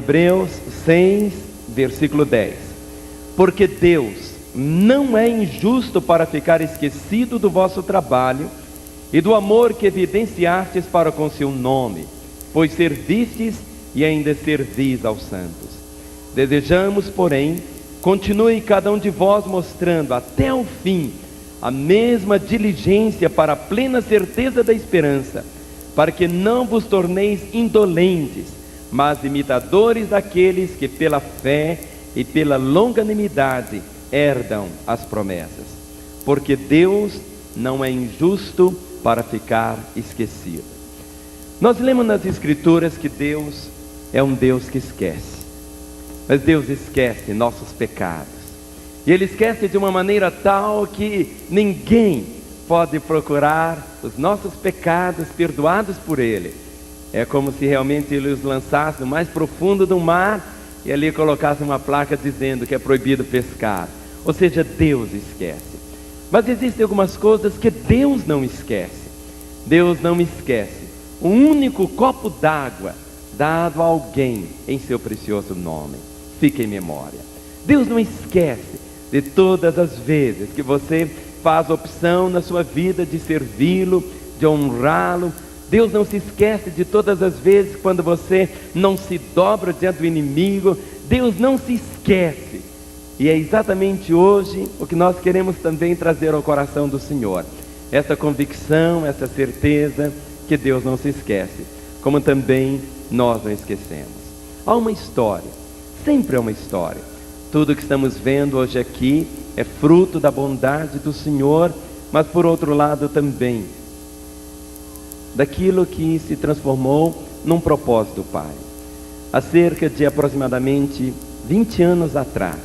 Hebreus 6, versículo 10. Porque Deus não é injusto para ficar esquecido do vosso trabalho e do amor que evidenciastes para com seu nome, pois servistes e ainda servis aos santos. Desejamos, porém, continue cada um de vós mostrando até o fim a mesma diligência para a plena certeza da esperança, para que não vos torneis indolentes, mas imitadores daqueles que pela fé e pela longanimidade herdam as promessas. Porque Deus não é injusto para ficar esquecido. Nós lemos nas Escrituras que Deus é um Deus que esquece. Mas Deus esquece nossos pecados. E Ele esquece de uma maneira tal que ninguém pode procurar os nossos pecados perdoados por Ele. É como se realmente Ele os lançasse no mais profundo do mar e ali colocasse uma placa dizendo que é proibido pescar. Ou seja, Deus esquece. Mas existem algumas coisas que Deus não esquece. Deus não esquece o único copo d'água dado a alguém em seu precioso nome. Fique em memória. Deus não esquece de todas as vezes que você faz opção na sua vida de servi-lo, de honrá-lo. Deus não se esquece de todas as vezes quando você não se dobra diante do inimigo. Deus não se esquece. E é exatamente hoje o que nós queremos também trazer ao coração do Senhor. Essa convicção, essa certeza que Deus não se esquece, como também nós não esquecemos. Há uma história, sempre é uma história. Tudo que estamos vendo hoje aqui é fruto da bondade do Senhor, mas por outro lado também daquilo que se transformou num propósito do Pai. Há cerca de aproximadamente 20 anos atrás,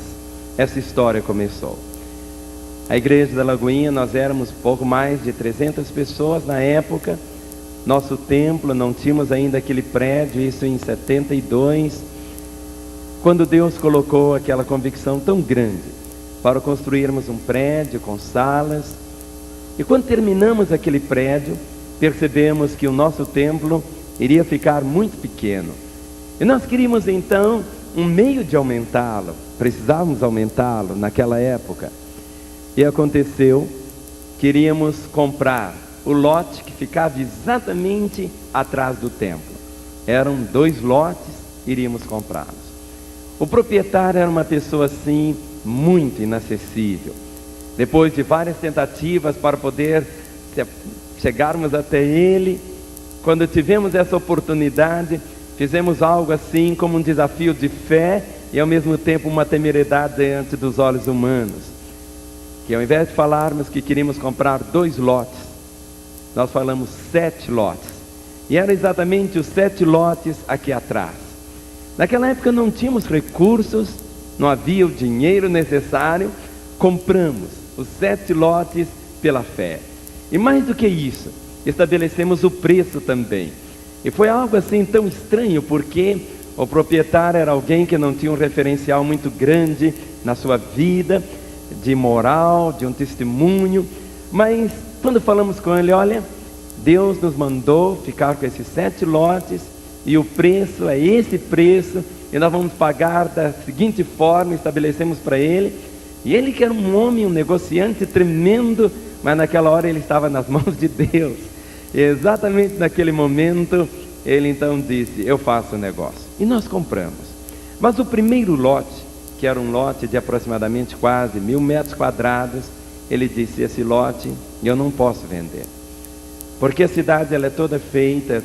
essa história começou. A igreja da Lagoinha, nós éramos pouco mais de 300 pessoas na época. Nosso templo, não tínhamos ainda aquele prédio, isso em 72, quando Deus colocou aquela convicção tão grande para construirmos um prédio com salas. E quando terminamos aquele prédio, percebemos que o nosso templo iria ficar muito pequeno. E nós queríamos então um meio de aumentá-lo, precisávamos aumentá-lo naquela época. E aconteceu, queríamos comprar o lote que ficava exatamente atrás do templo. Eram 2 lotes, iríamos comprá-los. O proprietário era uma pessoa assim, muito inacessível. Depois de várias tentativas para poder chegarmos até ele, quando tivemos essa oportunidade, fizemos algo assim como um desafio de fé e ao mesmo tempo uma temeridade diante dos olhos humanos. Que ao invés de falarmos que queríamos comprar 2 lotes, nós falamos 7 lotes. E eram exatamente os 7 lotes aqui atrás. Naquela época não tínhamos recursos, não havia o dinheiro necessário. Compramos os 7 lotes pela fé. E mais do que isso, estabelecemos o preço também. E foi algo assim tão estranho, porque o proprietário era alguém que não tinha um referencial muito grande na sua vida, de moral, de um testemunho. Mas quando falamos com ele, olha, Deus nos mandou ficar com esses 7 lotes, e o preço é esse preço, e nós vamos pagar da seguinte forma, estabelecemos para ele. E ele, que era um homem, um negociante tremendo, mas naquela hora ele estava nas mãos de Deus. E exatamente naquele momento, ele então disse, eu faço o negócio. E nós compramos. Mas o primeiro lote, que era um lote de aproximadamente quase 1000 metros quadrados, ele disse, esse lote eu não posso vender. Porque a cidade ela é toda feita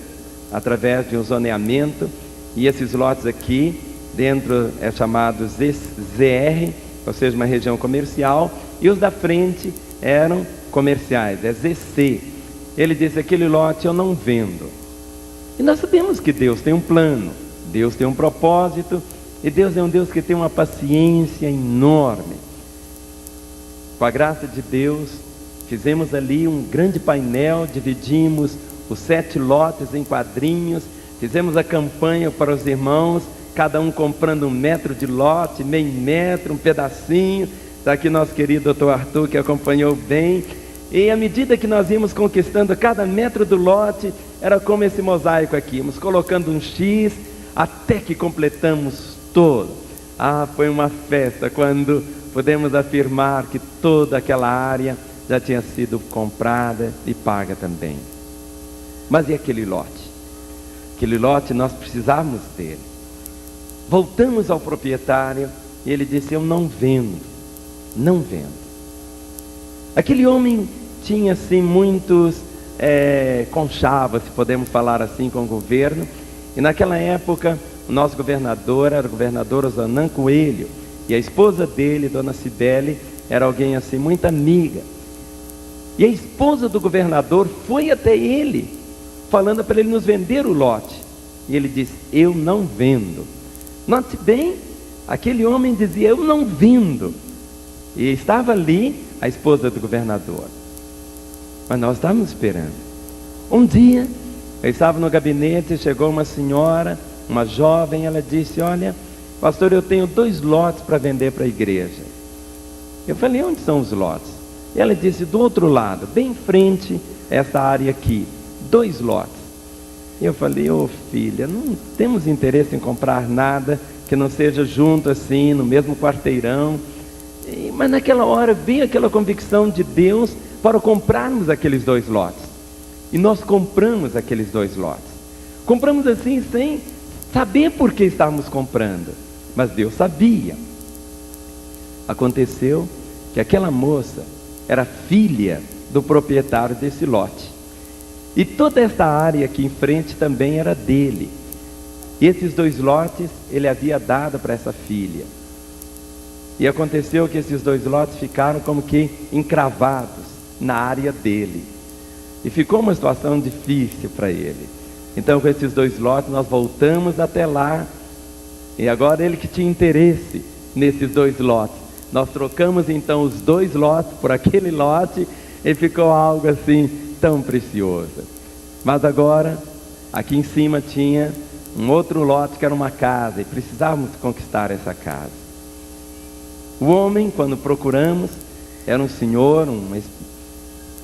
através de um zoneamento, e esses lotes aqui, dentro é chamado ZR, ou seja, uma região comercial, e os da frente eram comerciais, é ZC. Ele disse, aquele lote eu não vendo. E nós sabemos que Deus tem um plano, Deus tem um propósito, e Deus é um Deus que tem uma paciência enorme. Com a graça de Deus, fizemos ali um grande painel, dividimos os 7 lotes em quadrinhos, fizemos a campanha para os irmãos, cada um comprando 1 metro de lote, meio metro, um pedacinho. Está aqui nosso querido Dr. Arthur, que acompanhou bem. E à medida que nós íamos conquistando cada metro do lote, era como esse mosaico aqui, íamos colocando um X, até que completamos todo. Foi uma festa quando podemos afirmar que toda aquela área já tinha sido comprada e paga também. Mas e aquele lote? Aquele lote nós precisávamos dele. Voltamos ao proprietário e ele disse: eu não vendo, não vendo. Aquele homem tinha assim muitos conchavos, se podemos falar assim, com o governo. E naquela época o nosso governador era o governador Osanã Coelho, e a esposa dele, Dona Cibele, era alguém assim muito amiga. E a esposa do governador foi até ele, falando para ele nos vender o lote. E ele disse: eu não vendo. Note bem, aquele homem dizia: eu não vendo. E estava ali a esposa do governador. Mas nós estávamos esperando. Um dia, eu estava no gabinete, chegou uma senhora, uma jovem, ela disse: olha, pastor, eu tenho 2 lotes para vender para a igreja. Eu falei: onde são os lotes? E ela disse: do outro lado, bem em frente a essa área aqui, 2 lotes. E eu falei: ô filha, não temos interesse em comprar nada que não seja junto assim, no mesmo quarteirão. Mas naquela hora veio aquela convicção de Deus para comprarmos aqueles 2 lotes. E nós compramos aqueles 2 lotes. Compramos assim sem saber por que estávamos comprando, mas Deus sabia. Aconteceu que aquela moça era filha do proprietário desse lote. E toda esta área aqui em frente também era dele. E esses 2 lotes ele havia dado para essa filha. E aconteceu que esses 2 lotes ficaram como que encravados na área dele. E ficou uma situação difícil para ele. Então, com esses 2 lotes, nós voltamos até lá. E agora ele que tinha interesse nesses 2 lotes. Nós trocamos então os 2 lotes por aquele lote. E ficou algo assim tão precioso. Mas agora, aqui em cima tinha um outro lote que era uma casa. E precisávamos conquistar essa casa. O homem, quando procuramos, era um senhor, um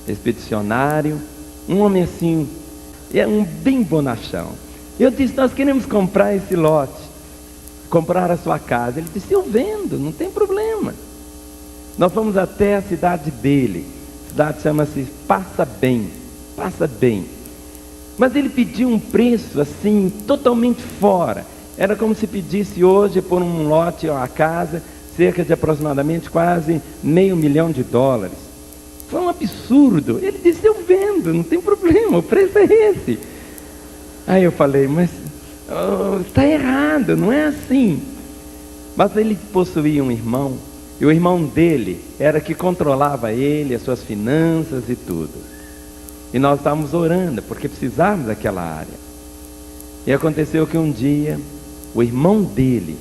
expedicionário, um homem assim, um bem bonachão. Eu disse: nós queremos comprar esse lote, comprar a sua casa. Ele disse: eu vendo, não tem problema. Nós fomos até a cidade dele. A cidade chama-se Passa Bem. Passa Bem. Mas ele pediu um preço assim, totalmente fora. Era como se pedisse hoje por um lote, uma casa, cerca de aproximadamente quase $500 mil. Foi um absurdo. Ele disse: eu vendo, não tem problema, o preço é esse. Aí eu falei: mas está errado, não é assim. Mas ele possuía um irmão, e o irmão dele era que controlava ele, as suas finanças e tudo. E nós estávamos orando, porque precisávamos daquela área. E aconteceu que um dia, o irmão dele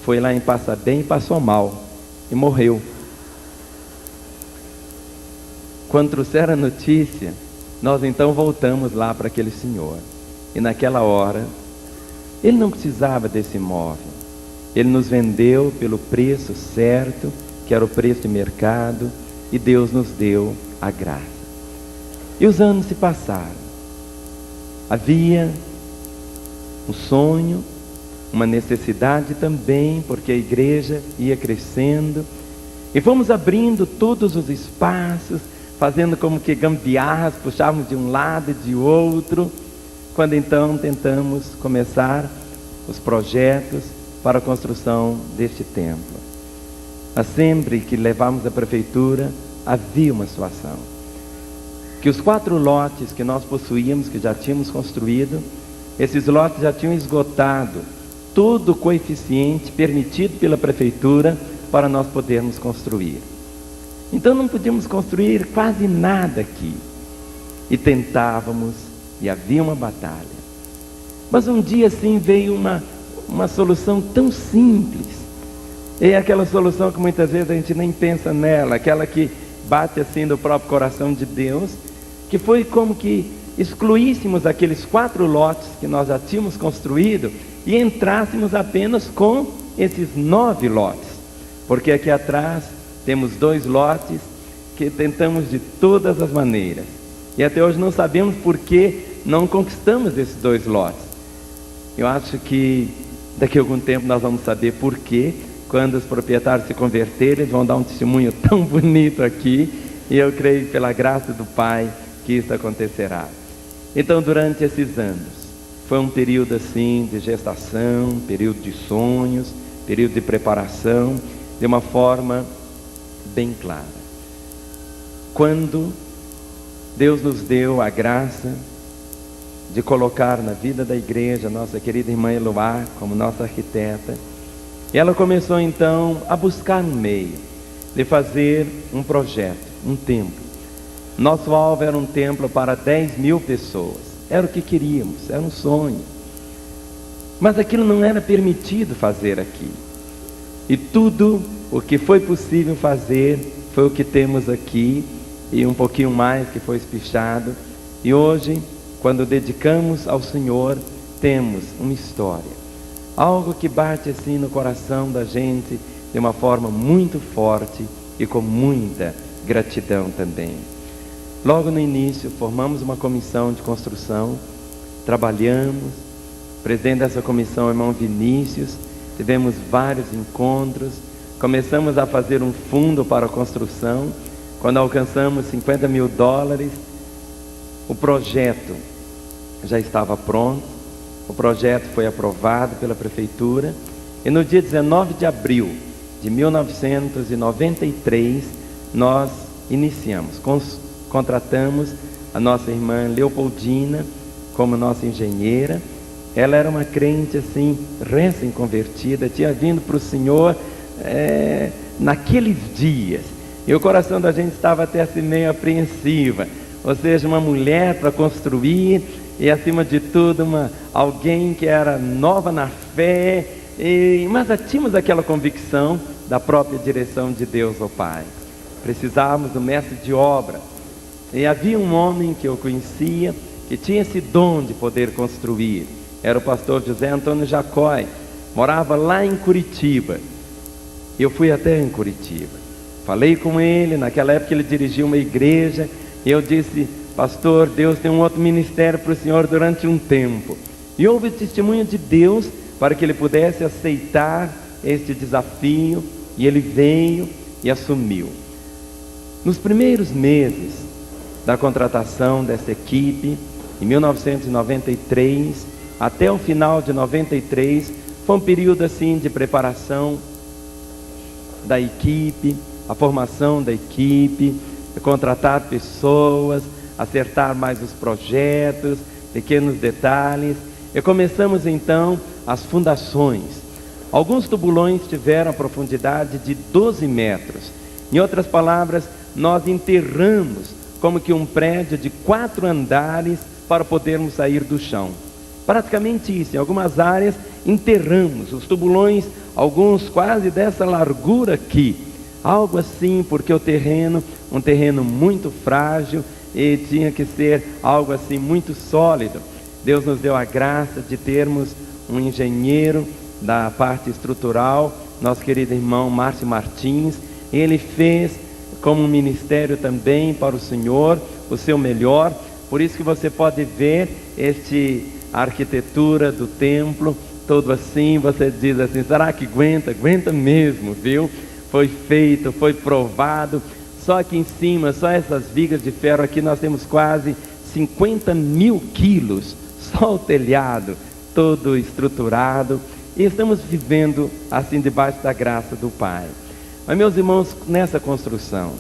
foi lá em Passa Bem e passou mal, e morreu. Quando trouxeram a notícia, nós então voltamos lá para aquele senhor. E naquela hora, ele não precisava desse imóvel. Ele nos vendeu pelo preço certo, que era o preço de mercado, e Deus nos deu a graça. E os anos se passaram. Havia um sonho, uma necessidade também, porque a igreja ia crescendo. E fomos abrindo todos os espaços, fazendo como que gambiarras, puxávamos de um lado e de outro, quando então tentamos começar os projetos para a construção deste templo. Mas sempre que levávamos à prefeitura, havia uma situação. Que os 4 lotes que nós possuíamos, que já tínhamos construído, esses lotes já tinham esgotado todo o coeficiente permitido pela prefeitura para nós podermos construir. Então não podíamos construir quase nada aqui. E tentávamos, e havia uma batalha. Mas um dia assim veio uma solução tão simples. E é aquela solução que muitas vezes a gente nem pensa nela, aquela que bate assim no próprio coração de Deus, que foi como que excluíssemos aqueles 4 lotes que nós já tínhamos construído e entrássemos apenas com esses 9 lotes. Porque aqui atrás temos 2 lotes que tentamos de todas as maneiras. E até hoje não sabemos por que não conquistamos esses 2 lotes. Eu acho que daqui a algum tempo nós vamos saber por quê. Quando os proprietários se converterem, eles vão dar um testemunho tão bonito aqui. E eu creio, pela graça do Pai, que isso acontecerá. Então, durante esses anos, foi um período assim de gestação, período de sonhos, período de preparação, de uma forma bem clara. Quando Deus nos deu a graça de colocar na vida da igreja nossa querida irmã Eloá como nossa arquiteta, e ela começou então a buscar um meio de fazer um projeto, um templo. Nosso alvo era um templo para 10.000 pessoas. Era o que queríamos, era um sonho. Mas aquilo não era permitido fazer aqui. E tudo o que foi possível fazer foi o que temos aqui, e um pouquinho mais que foi espichado. E hoje, quando dedicamos ao Senhor, temos uma história. Algo que bate assim no coração da gente de uma forma muito forte e com muita gratidão também. Logo no início, formamos uma comissão de construção, trabalhamos. O presidente dessa comissão, o irmão Vinícius, tivemos vários encontros, começamos a fazer um fundo para a construção. Quando alcançamos $50 mil, o projeto já estava pronto, o projeto foi aprovado pela prefeitura, e no dia 19 de abril de 1993, nós iniciamos, contratamos a nossa irmã Leopoldina como nossa engenheira. Ela era uma crente assim, recém-convertida, tinha vindo para o Senhor naqueles dias, e o coração da gente estava até assim meio apreensiva. Ou seja, uma mulher para construir, e acima de tudo alguém que era nova na fé, mas tínhamos aquela convicção da própria direção de Deus, ó Pai. Precisávamos do mestre de obra. E havia um homem que eu conhecia, que tinha esse dom de poder construir. Era o pastor José Antônio Jacói, morava lá em Curitiba. Eu fui até em Curitiba, falei com ele. Naquela época ele dirigia uma igreja, e eu disse: pastor, Deus tem um outro ministério para o senhor durante um tempo. E houve testemunho de Deus para que ele pudesse aceitar este desafio, e ele veio e assumiu. Nos primeiros meses da contratação dessa equipe, em 1993, até o final de 93, foi um período assim de preparação da equipe, a formação da equipe, contratar pessoas, acertar mais os projetos, pequenos detalhes, e começamos então as fundações. Alguns tubulões tiveram a profundidade de 12 metros. Em outras palavras, nós enterramos como que um prédio de 4 andares para podermos sair do chão. Praticamente isso. Em algumas áreas enterramos os tubulões, alguns quase dessa largura aqui. Algo assim, porque o terreno, um terreno muito frágil, e tinha que ser algo assim muito sólido. Deus nos deu a graça de termos um engenheiro da parte estrutural, nosso querido irmão Márcio Martins. Ele fez como um ministério também para o Senhor o seu melhor. Por isso que você pode ver a arquitetura do templo, todo assim, você diz assim: será que aguenta? Aguenta mesmo, viu? Foi feito, foi provado. Só aqui em cima, só essas vigas de ferro aqui, nós temos quase 50 mil quilos, só o telhado todo estruturado, e estamos vivendo assim debaixo da graça do Pai. Mas, meus irmãos, nessa construção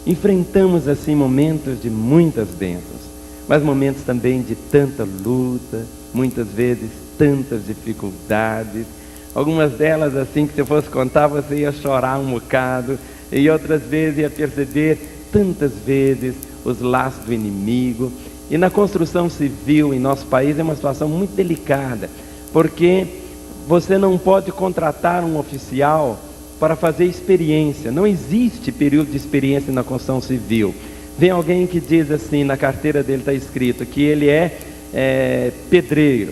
enfrentamos assim momentos de muitas bênçãos, mas momentos também de tanta luta, muitas vezes tantas dificuldades. Algumas delas assim que se eu fosse contar você ia chorar um bocado, e outras vezes ia perceber tantas vezes os laços do inimigo. E na construção civil em nosso país é uma situação muito delicada, porque você não pode contratar um oficial para fazer experiência. Não existe período de experiência na construção civil. Vem alguém que diz assim, na carteira dele está escrito que ele é pedreiro,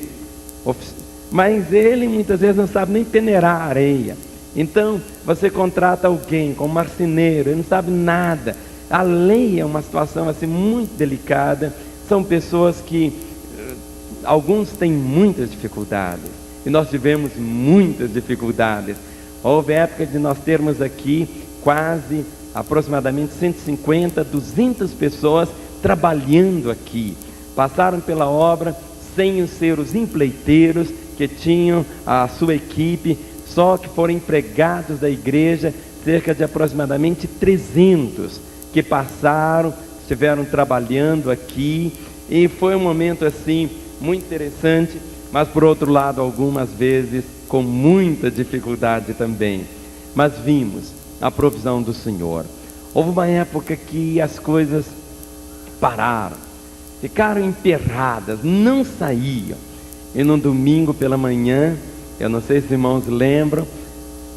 mas ele muitas vezes não sabe nem peneirar a areia. Então você contrata alguém como marceneiro, ele não sabe nada. A lei é uma situação assim muito delicada. São pessoas que alguns têm muitas dificuldades, e nós tivemos muitas dificuldades. Houve época de nós termos aqui quase, aproximadamente 150, 200 pessoas trabalhando aqui. Passaram pela obra sem ser os empleiteiros que tinham a sua equipe, só que foram empregados da igreja, cerca de aproximadamente 300 que passaram, estiveram trabalhando aqui, e foi um momento assim muito interessante, mas por outro lado algumas vezes com muita dificuldade também. Mas vimos a provisão do Senhor. Houve uma época que as coisas pararam, ficaram emperradas, não saíam. E no domingo pela manhã, eu não sei se os irmãos lembram,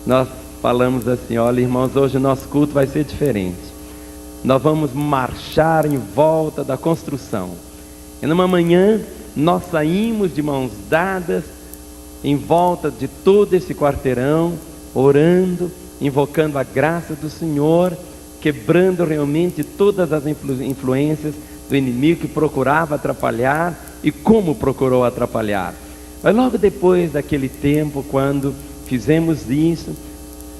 nós falamos assim: olha, irmãos, hoje o nosso culto vai ser diferente. Nós vamos marchar em volta da construção. E numa manhã, nós saímos de mãos dadas, em volta de todo esse quarteirão, orando, invocando a graça do Senhor, quebrando realmente todas as influências do inimigo que procurava atrapalhar, e como procurou atrapalhar. Mas logo depois daquele tempo, quando fizemos isso,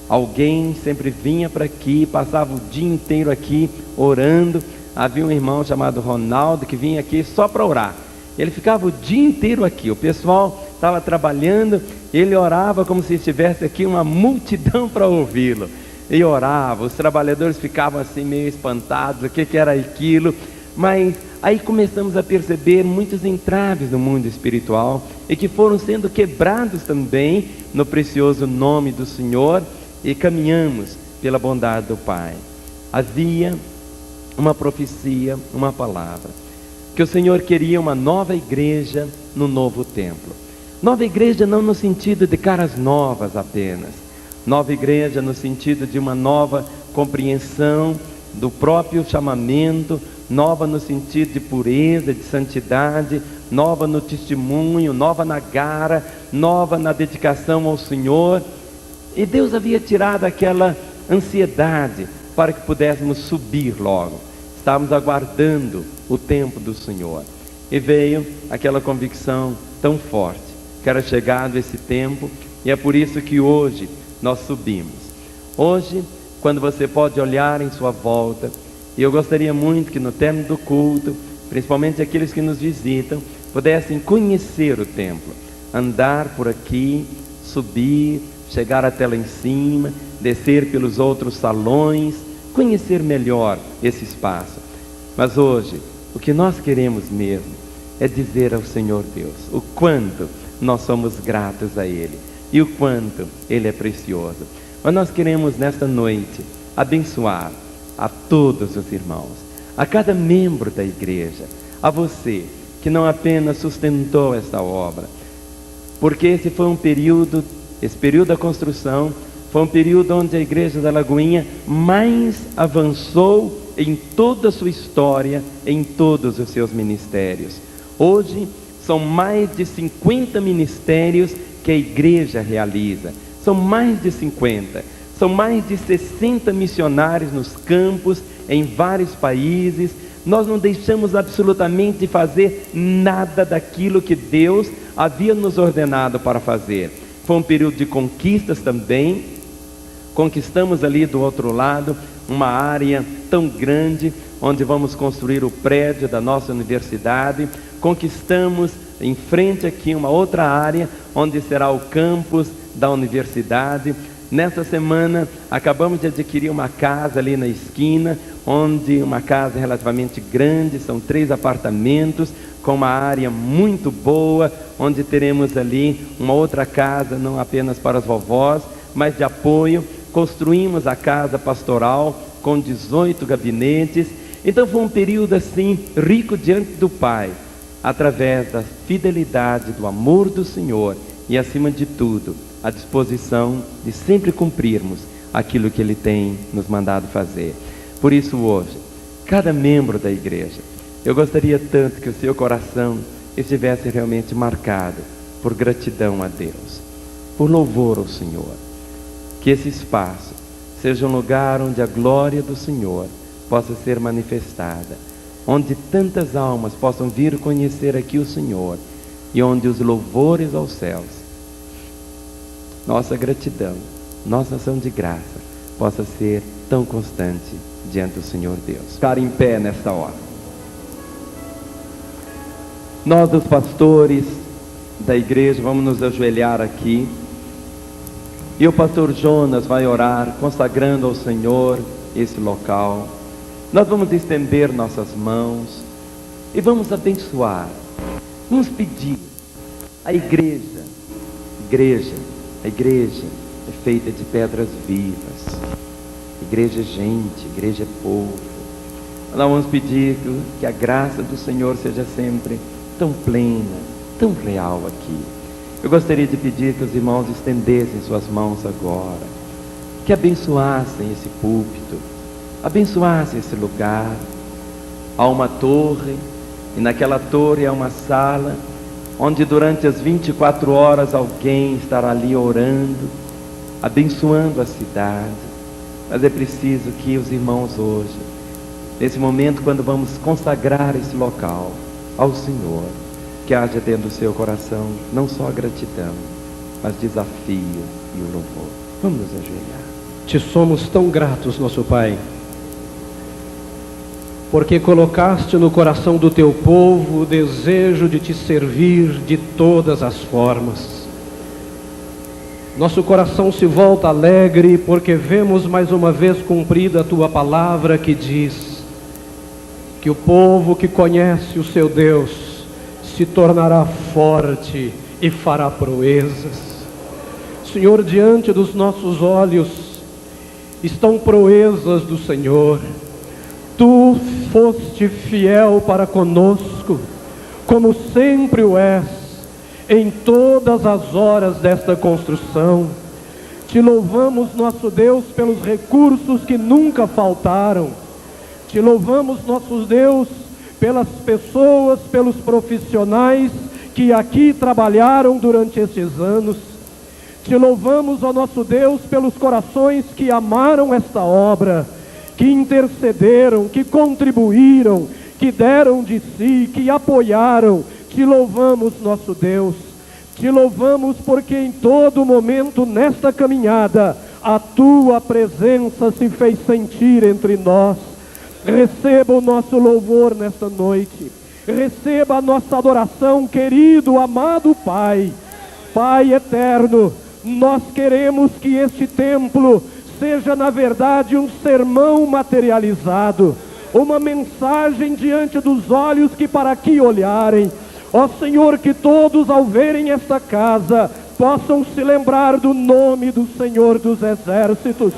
alguém sempre vinha para aqui, passava o dia inteiro aqui orando. Havia um irmão chamado Ronaldo que vinha aqui só para orar. Ele ficava o dia inteiro aqui, o pessoal estava trabalhando, ele orava como se estivesse aqui uma multidão para ouvi-lo. E orava, os trabalhadores ficavam assim meio espantados, o que era aquilo. Mas aí começamos a perceber muitos entraves no mundo espiritual, e que foram sendo quebrados também no precioso nome do Senhor, e caminhamos pela bondade do Pai. Havia uma profecia, uma palavra, que o Senhor queria uma nova igreja no novo templo. Nova igreja não no sentido de caras novas apenas, nova igreja no sentido de uma nova compreensão do próprio chamamento, nova no sentido de pureza, de santidade, nova no testemunho, nova na garra, nova na dedicação ao Senhor. E Deus havia tirado aquela ansiedade para que pudéssemos subir logo. Estávamos aguardando o tempo do Senhor, e veio aquela convicção tão forte que era chegado esse tempo, e é por isso que hoje nós subimos. Hoje, quando você pode olhar em sua volta, e eu gostaria muito que no término do culto, principalmente aqueles que nos visitam, pudessem conhecer o templo, andar por aqui, subir, chegar até lá em cima, descer pelos outros salões, conhecer melhor esse espaço. Mas hoje, o que nós queremos mesmo é dizer ao Senhor Deus o quanto nós somos gratos a Ele, e o quanto Ele é precioso. Mas nós queremos nesta noite abençoar a todos os irmãos, a cada membro da igreja, a você que não apenas sustentou esta obra, porque esse período da construção, foi um período onde a igreja da Lagoinha mais avançou em toda a sua história, em todos os seus ministérios. Hoje são mais de 50 ministérios que a igreja realiza, são mais de 50, são mais de 60 missionários nos campos, em vários países. Nós não deixamos absolutamente de fazer nada daquilo que Deus havia nos ordenado para fazer. Foi um período de conquistas também. Conquistamos ali do outro lado uma área tão grande, onde vamos construir o prédio da nossa universidade. Conquistamos em frente aqui uma outra área, onde será o campus da universidade. Nessa semana acabamos de adquirir uma casa ali na esquina, onde uma casa relativamente grande, são 3 apartamentos, com uma área muito boa, onde teremos ali uma outra casa, não apenas para as vovós, mas de apoio. Construímos a casa pastoral com 18 gabinetes. Então foi um período assim rico diante do Pai, através da fidelidade, do amor do Senhor, e acima de tudo a disposição de sempre cumprirmos aquilo que Ele tem nos mandado fazer. Por isso hoje, cada membro da igreja, eu gostaria tanto que o seu coração estivesse realmente marcado por gratidão a Deus, por louvor ao Senhor. Que esse espaço seja um lugar onde a glória do Senhor possa ser manifestada, onde tantas almas possam vir conhecer aqui o Senhor, e onde os louvores aos céus, nossa gratidão, nossa ação de graça possa ser tão constante diante do Senhor Deus. Ficar em pé nesta hora. Nós, os pastores da igreja, vamos nos ajoelhar aqui. E o pastor Jonas vai orar, consagrando ao Senhor esse local. Nós vamos estender nossas mãos e vamos abençoar. Vamos pedir. A igreja é feita de pedras vivas. Igreja é gente, igreja é povo. Nós vamos pedir que a graça do Senhor seja sempre tão plena, tão real aqui. Eu gostaria de pedir que os irmãos estendessem suas mãos agora, que abençoassem esse púlpito, abençoassem esse lugar. Há uma torre, e naquela torre há uma sala, onde durante as 24 horas alguém estará ali orando, abençoando a cidade. Mas é preciso que os irmãos hoje, nesse momento quando vamos consagrar esse local ao Senhor, que haja dentro do seu coração não só a gratidão, mas desafio e o louvor. Vamos nos ajoelhar. Te somos tão gratos, nosso Pai, porque colocaste no coração do teu povo o desejo de te servir de todas as formas. Nosso coração se volta alegre porque vemos mais uma vez cumprida a tua palavra que diz que o povo que conhece o seu Deus se tornará forte e fará proezas. Senhor, diante dos nossos olhos estão proezas do Senhor. Tu foste fiel para conosco, como sempre o és, em todas as horas desta construção. Te louvamos, nosso Deus, pelos recursos que nunca faltaram. Te louvamos, nosso Deus, pelas pessoas, pelos profissionais que aqui trabalharam durante esses anos. Te louvamos, ó nosso Deus, pelos corações que amaram esta obra, que intercederam, que contribuíram, que deram de si, que apoiaram. Te louvamos, nosso Deus. Te louvamos porque em todo momento nesta caminhada a tua presença se fez sentir entre nós. Receba o nosso louvor nesta noite. Receba a nossa adoração, querido, amado Pai. Pai eterno, nós queremos que este templo seja na verdade um sermão materializado, uma mensagem diante dos olhos que para aqui olharem. Ó Senhor, que todos ao verem esta casa possam se lembrar do nome do Senhor dos Exércitos,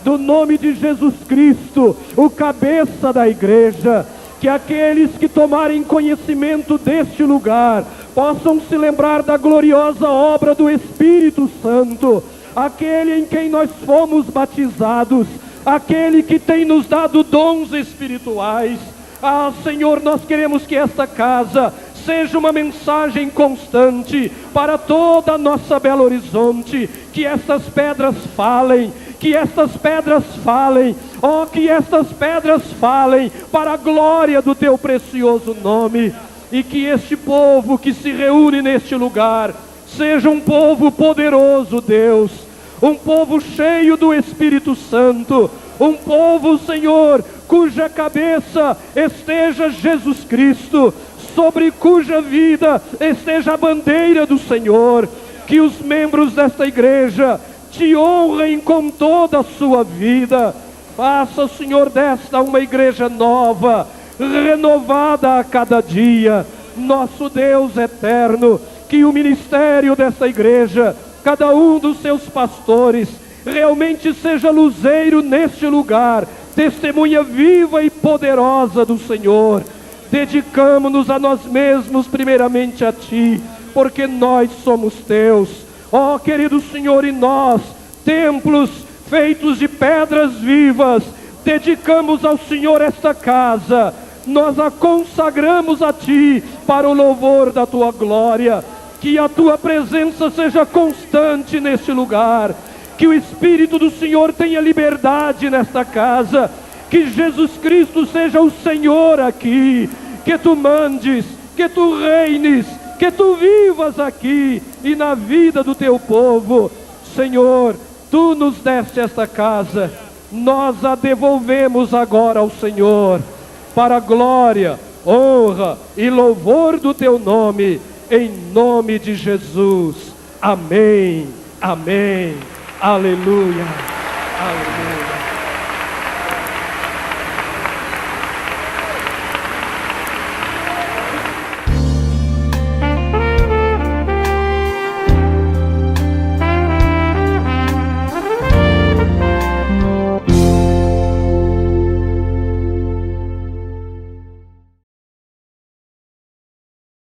do nome de Jesus Cristo, o cabeça da igreja. Que aqueles que tomarem conhecimento deste lugar possam se lembrar da gloriosa obra do Espírito Santo, aquele em quem nós fomos batizados, aquele que tem nos dado dons espirituais. Ah, Senhor, nós queremos que esta casa seja uma mensagem constante para toda a nossa Belo Horizonte, que estas pedras falem, que estas pedras falem, ó, que estas pedras falem para a glória do teu precioso nome, e que este povo que se reúne neste lugar seja um povo poderoso, Deus, um povo cheio do Espírito Santo, um povo, Senhor, cuja cabeça esteja Jesus Cristo, sobre cuja vida esteja a bandeira do Senhor. Que os membros desta igreja te honrem com toda a sua vida. Faça, Senhor, desta uma igreja nova, renovada a cada dia. Nosso Deus eterno, que o ministério desta igreja, cada um dos seus pastores, realmente seja luzeiro neste lugar, testemunha viva e poderosa do Senhor. Dedicamo-nos a nós mesmos, primeiramente a Ti, porque nós somos Teus. Ó querido Senhor, e nós, templos feitos de pedras vivas, dedicamos ao Senhor esta casa. Nós a consagramos a Ti para o louvor da Tua glória. Que a Tua presença seja constante neste lugar. Que o Espírito do Senhor tenha liberdade nesta casa. Que Jesus Cristo seja o Senhor aqui. Que Tu mandes, que Tu reines, que tu vivas aqui e na vida do teu povo. Senhor, tu nos deste esta casa, nós a devolvemos agora ao Senhor, para a glória, honra e louvor do teu nome, em nome de Jesus. Amém, amém, aleluia, aleluia.